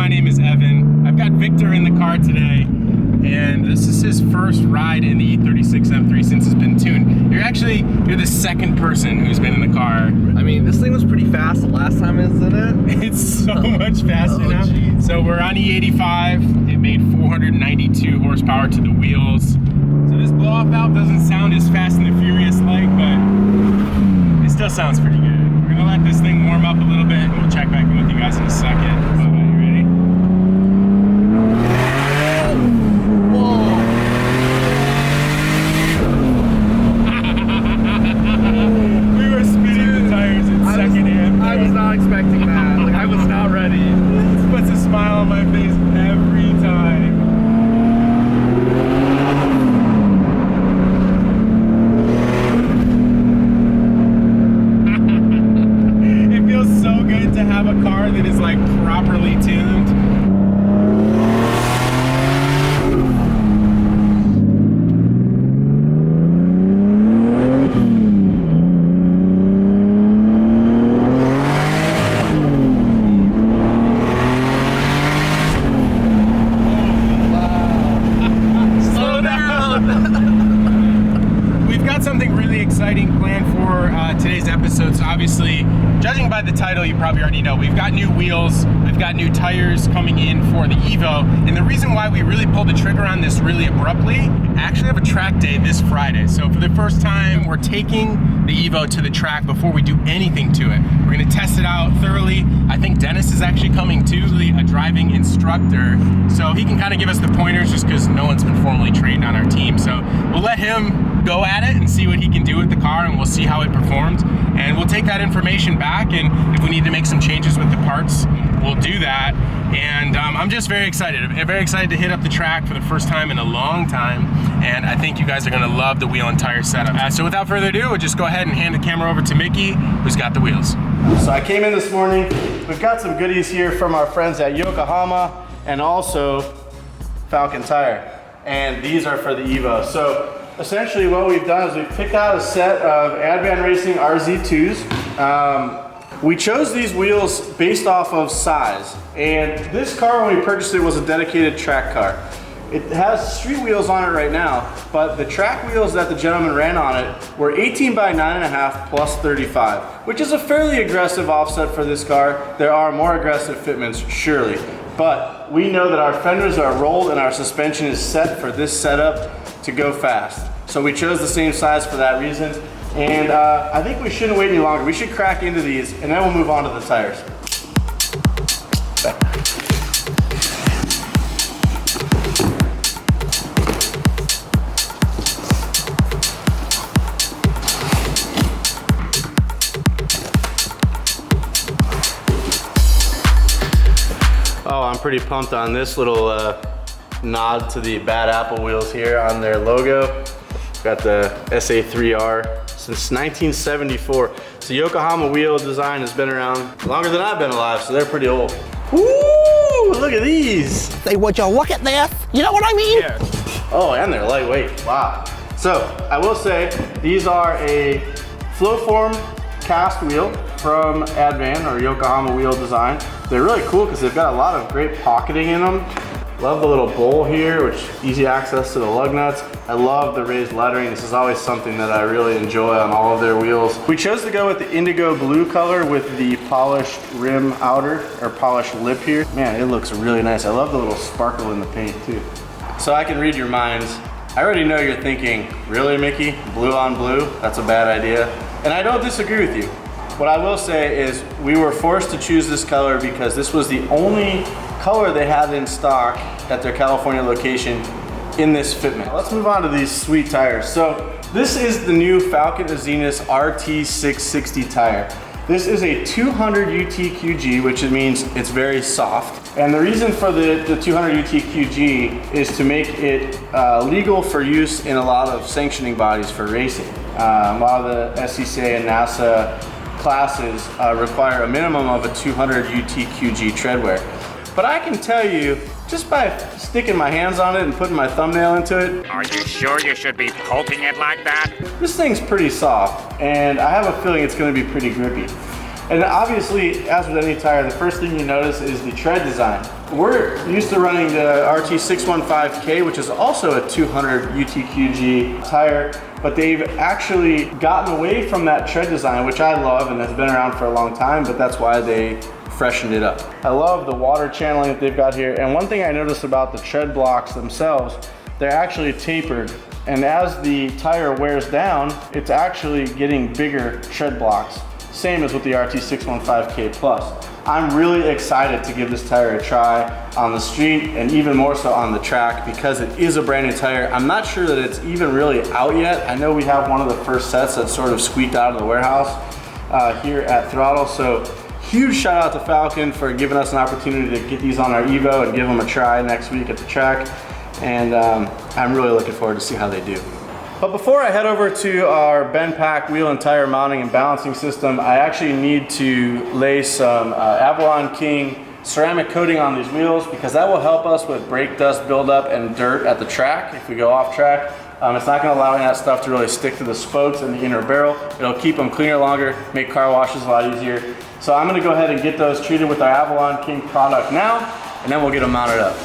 my name is Evan. I've got Victor in the car today, and this is his first ride in the E36 M3 since it's been tuned. You're the second person who's been in the car. I mean, this thing was pretty fast the last time I was in it. It's so much faster now. Geez. So we're on E85. It made 492 horsepower to the wheels. So this blow-off valve doesn't sound as Fast and the Furious like, but it still sounds pretty good. We're gonna let this thing warm up a little bit, and we'll check back in with you guys in a second. Bye-bye. I was not expecting that. Like, I was not ready. This puts a smile on my face every time. It feels so good to have a car that is like properly tuned. Today's episode. So obviously, judging by the title, you probably already know we've got new wheels, we've got new tires coming in for the Evo, and the reason why we really pulled the trigger on this really abruptly, I actually have a track day this Friday. So for the first time, we're taking the Evo to the track before we do anything to it. We're gonna test it out thoroughly. I think Dennis is actually coming too, a driving instructor, so he can kind of give us the pointers just because no one's been formally trained on our team. So we'll let him go at it and see what he can do with the car, and we'll see how it performs, and we'll take that information back, and if we need to make some changes with the parts, we'll do that. And I'm just very excited. I'm very excited to hit up the track for the first time in a long time, and I think you guys are gonna love the wheel and tire setup. So without further ado, we'll just go ahead and hand the camera over to Mickey, who's got the wheels. So I came in this morning, we've got some goodies here from our friends at Yokohama and also Falcon Tire, and these are for the Evo. So essentially what we've done is we've picked out a set of Advan Racing RZ2s. We chose these wheels based off of size, and this car when we purchased it was a dedicated track car. It has street wheels on it right now, but the track wheels that the gentleman ran on it were 18 by 9.5 plus 35, which is a fairly aggressive offset for this car. There are more aggressive fitments, surely, but we know that our fenders are rolled and our suspension is set for this setup to go fast. So we chose the same size for that reason. And I think we shouldn't wait any longer. We should crack into these and then we'll move on to the tires. Oh, I'm pretty pumped on this little nod to the Bad Apple wheels here on their logo. Got the SA3R since 1974. So Yokohama wheel design has been around longer than I've been alive, so they're pretty old. Woo! Look at these. Say, would you look at this? You know what I mean? Yeah. Oh, and they're lightweight. Wow. So I will say these are a Flowform cast wheel from Advan or Yokohama wheel design. They're really cool because they've got a lot of great pocketing in them. Love the little bowl here, which easy access to the lug nuts. I love the raised lettering. This is always something that I really enjoy on all of their wheels. We chose to go with the indigo blue color with the polished rim outer, or polished lip here. Man, it looks really nice. I love the little sparkle in the paint too. So I can read your minds. I already know you're thinking, really Mickey, blue on blue? That's a bad idea. And I don't disagree with you. What I will say is we were forced to choose this color because this was the only color they had in stock at their California location in this fitment. Let's move on to these sweet tires. So this is the new Falcon Azenas RT660 tire. This is a 200 UTQG, which means it's very soft. And the reason for the 200 UTQG is to make it legal for use in a lot of sanctioning bodies for racing. A lot of the SCCA and NASA classes require a minimum of a 200 UTQG treadwear. But I can tell you, just by sticking my hands on it and putting my thumbnail into it. Are you sure you should be poking it like that? This thing's pretty soft, and I have a feeling it's gonna be pretty grippy. And obviously, as with any tire, the first thing you notice is the tread design. We're used to running the RT615K, which is also a 200 UTQG tire, but they've actually gotten away from that tread design, which I love and has been around for a long time, but that's why they freshened it up. I love the water channeling that they've got here, and one thing I noticed about the tread blocks themselves, they're actually tapered, and as the tire wears down, it's actually getting bigger tread blocks, same as with the RT615K Plus. I'm really excited to give this tire a try on the street and even more so on the track because it is a brand new tire. I'm not sure that it's even really out yet. I know we have one of the first sets that sort of squeaked out of the warehouse here at throtl. So huge shout out to Falcon for giving us an opportunity to get these on our Evo and give them a try next week at the track. And I'm really looking forward to see how they do. But before I head over to our bend pack wheel and tire mounting and balancing system, I actually need to lay some Avalon King ceramic coating on these wheels because that will help us with brake dust buildup and dirt at the track if we go off track. It's not going to allow that stuff to really stick to the spokes and the inner barrel. It'll keep them cleaner longer, make car washes a lot easier. So I'm going to go ahead and get those treated with our Avalon King product now, and then we'll get them mounted up.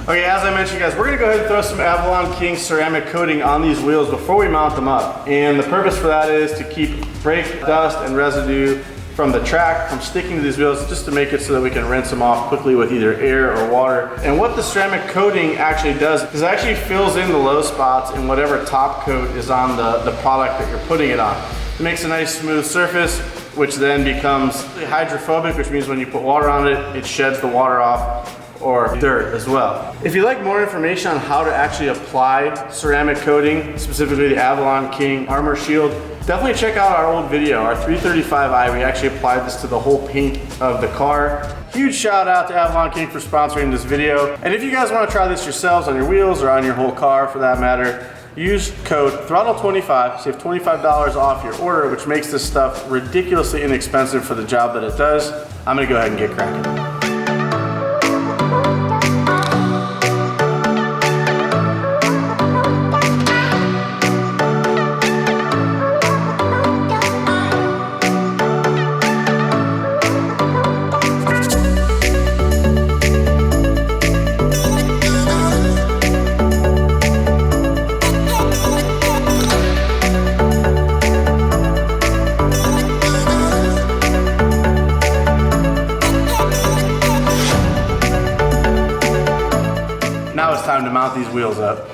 Okay, as I mentioned, guys, we're gonna go ahead and throw some Avalon King ceramic coating on these wheels before we mount them up. And the purpose for that is to keep brake dust and residue from the track from sticking to these wheels, just to make it so that we can rinse them off quickly with either air or water. And what the ceramic coating actually does is it actually fills in the low spots in whatever top coat is on the product that you're putting it on. It makes a nice smooth surface, which then becomes hydrophobic, which means when you put water on it, it sheds the water off, or dirt as well. If you'd like more information on how to actually apply ceramic coating, specifically the Avalon King Armor Shield, definitely check out our old video, our 335i. We actually applied this to the whole paint of the car. Huge shout out to Avalon King for sponsoring this video. And if you guys want to try this yourselves on your wheels or on your whole car for that matter, use code throtlVIP, save $25 off your order, which makes this stuff ridiculously inexpensive for the job that it does. I'm gonna go ahead and get cracking. Now it's time to mount these wheels up.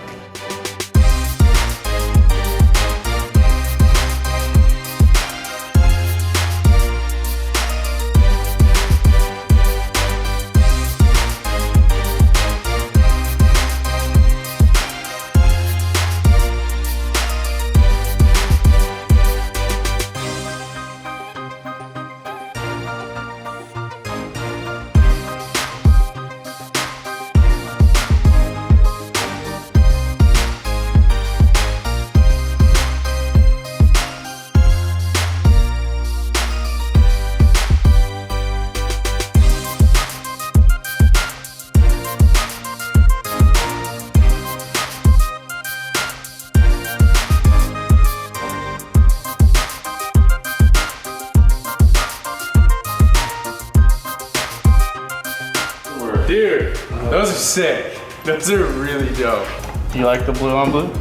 Dude, those are sick. Those are really dope. Do you like the blue on blue?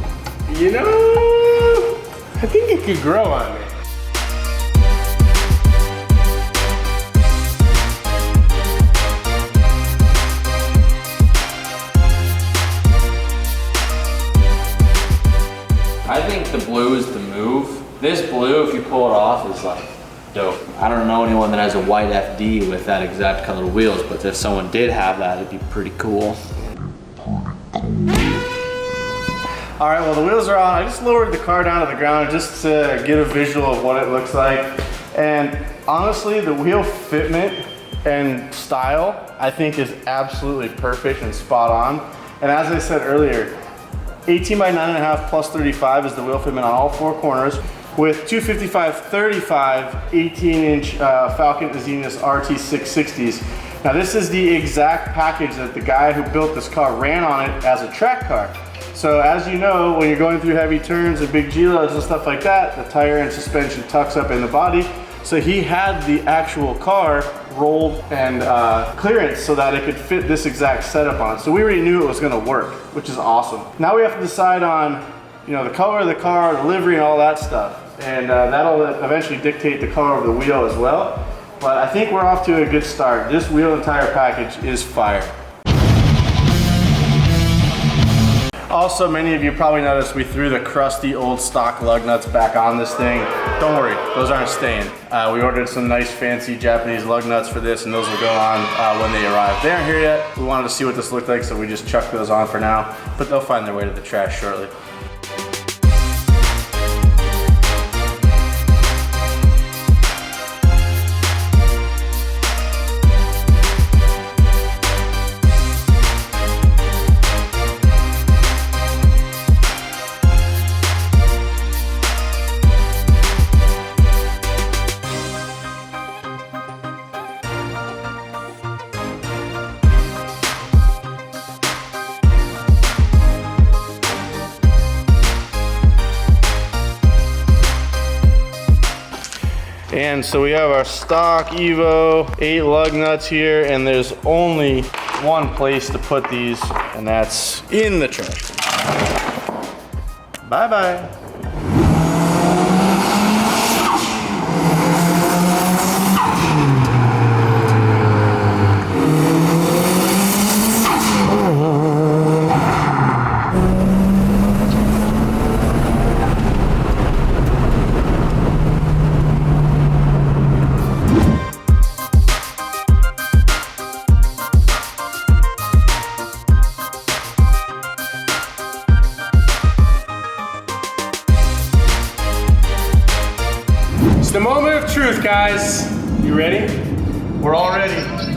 You know, I think it could grow on me. I think the blue is the move. This blue, if you pull it off, is like dope. I don't know anyone that has a white FD with that exact color wheels, but if someone did have that, it'd be pretty cool. All right, well the wheels are on. I just lowered the car down to the ground just to get a visual of what it looks like. And honestly, the wheel fitment and style, I think is absolutely perfect and spot on. And as I said earlier, 18 by 9.5 plus 35 is the wheel fitment on all four corners, with 255/35 18-inch Falcon Azenis RT660s. Now this is the exact package that the guy who built this car ran on it as a track car. So as you know, when you're going through heavy turns and big G-loads and stuff like that, the tire and suspension tucks up in the body. So he had the actual car rolled and clearance so that it could fit this exact setup on. So we already knew it was gonna work, which is awesome. Now we have to decide on, you know, the color of the car, the livery and all that stuff. And that'll eventually dictate the color of the wheel as well. But I think we're off to a good start. This wheel and tire package is fire. Also, many of you probably noticed we threw the crusty old stock lug nuts back on this thing. Don't worry, those aren't staying. We ordered some nice fancy Japanese lug nuts for this, and those will go on when they arrive. They aren't here yet. We wanted to see what this looked like, so we just chucked those on for now, but they'll find their way to the trash shortly. And so we have our stock Evo 8 lug nuts here, and there's only one place to put these, and that's in the trash. Bye-bye. It's the moment of truth, guys. You ready? We're all ready.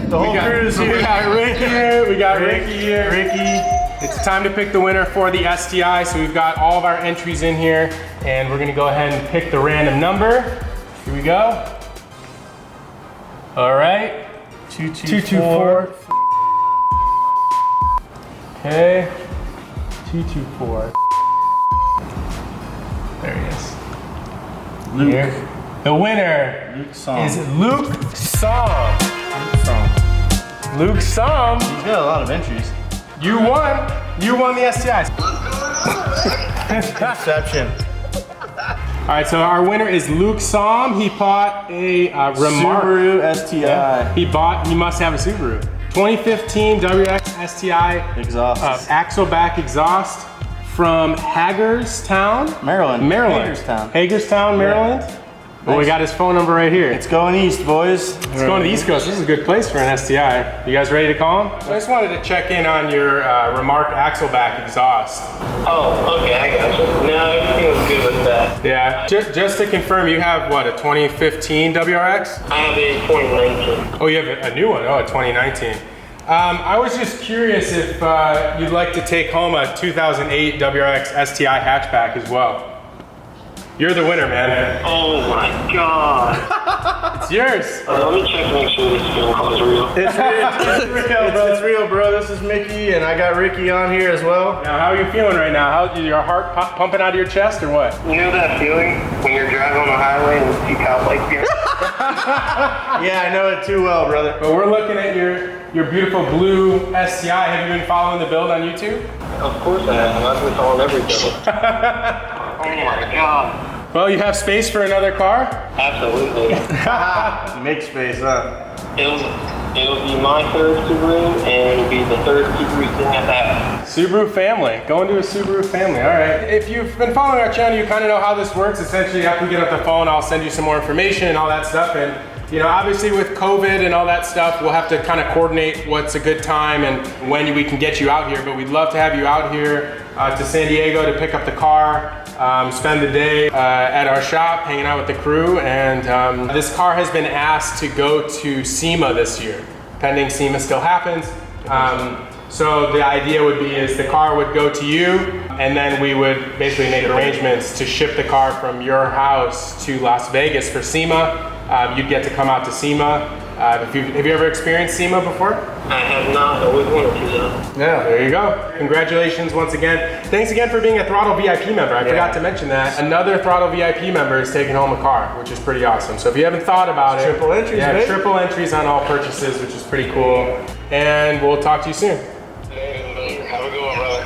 The whole crew is here. We got Rick here. We got Ricky here. Ricky. It's time to pick the winner for the STI. So we've got all of our entries in here, and we're gonna go ahead and pick the random number. Here we go. All right. 224. Okay. 224. There he is. Luke. Here. The winner Luke Song. is Luke Song. Luke Song. He's got a lot of entries. You won. You won the STI. Exception. All right, so our winner is Luke Som. He bought a Remark. Subaru STI. Yeah. He must have a Subaru. 2015 WX STI Exhaust. Axleback exhaust from Hagerstown, Maryland. Hagerstown, Maryland. Yeah. Well, we got his phone number right here. It's going east, boys. It's going to the East Coast. This is a good place for an STI. You guys ready to call him? I just wanted to check in on your Remark Axleback exhaust. Oh, okay, I got you. No, everything was good with that. Yeah, just to confirm, you have what, a 2015 WRX? I have a 2019. Oh, you have a new one? Oh, a 2019. I was just curious if you'd like to take home a 2008 WRX STI hatchback as well. You're the winner, man. Oh my god. It's yours. Let me check to make sure this phone call is real. It's real, bro. This is Mickey, and I got Ricky on here as well. Now, how are you feeling right now? How your heart pumping out of your chest or what? You know that feeling when you're driving on the highway and you see cowlights here? Yeah, I know it too well, brother. But we're looking at your beautiful blue STI. Have you been following the build on YouTube? Of course I have. I've been calling everything. Oh my god. Well, you have space for another car? Absolutely. Make space, huh? It'll be my third Subaru, and it'll be the third Subaru thing at that. Subaru family. Going to a Subaru family. All right. If you've been following our channel, you kind of know how this works. Essentially, after we get off the phone, I'll send you some more information and all that stuff. And you know, obviously with COVID and all that stuff, we'll have to kind of coordinate what's a good time and when we can get you out here. But we'd love to have you out here to San Diego to pick up the car, spend the day at our shop, hanging out with the crew. And this car has been asked to go to SEMA this year, pending SEMA still happens. So the idea would be is the car would go to you, and then we would basically make arrangements to ship the car from your house to Las Vegas for SEMA. You'd get to come out to SEMA. Have you ever experienced SEMA before? I have not always wanted to though. Yeah. There you go. Congratulations once again. Thanks again for being a Throtl VIP member. I forgot to mention that. Another Throtl VIP member is taking home a car, which is pretty awesome. So if you haven't thought about it, triple entries, yeah, baby. triple entries on all purchases, which is pretty cool. And we'll talk to you soon. Have a good one, brother.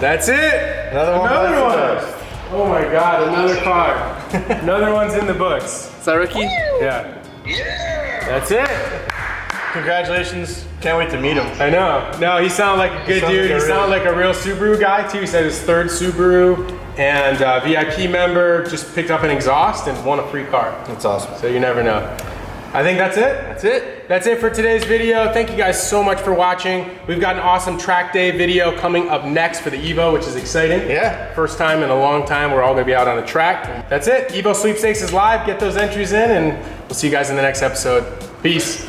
That's it. Another one. Oh my God, another car. Another one's in the books. Is that Ricky? Yeah. That's it. Congratulations. Can't wait to meet him. I know. No, he sounded like a good dude. He sounded like a real Subaru guy too. He said his third Subaru and VIP member, just picked up an exhaust and won a free car. That's awesome. So you never know. I think that's it. That's it. That's it for today's video. Thank you guys so much for watching. We've got an awesome track day video coming up next for the Evo, which is exciting. Yeah. First time in a long time we're all gonna be out on the track. That's it. Evo Sweepstakes is live. Get those entries in and we'll see you guys in the next episode. Peace.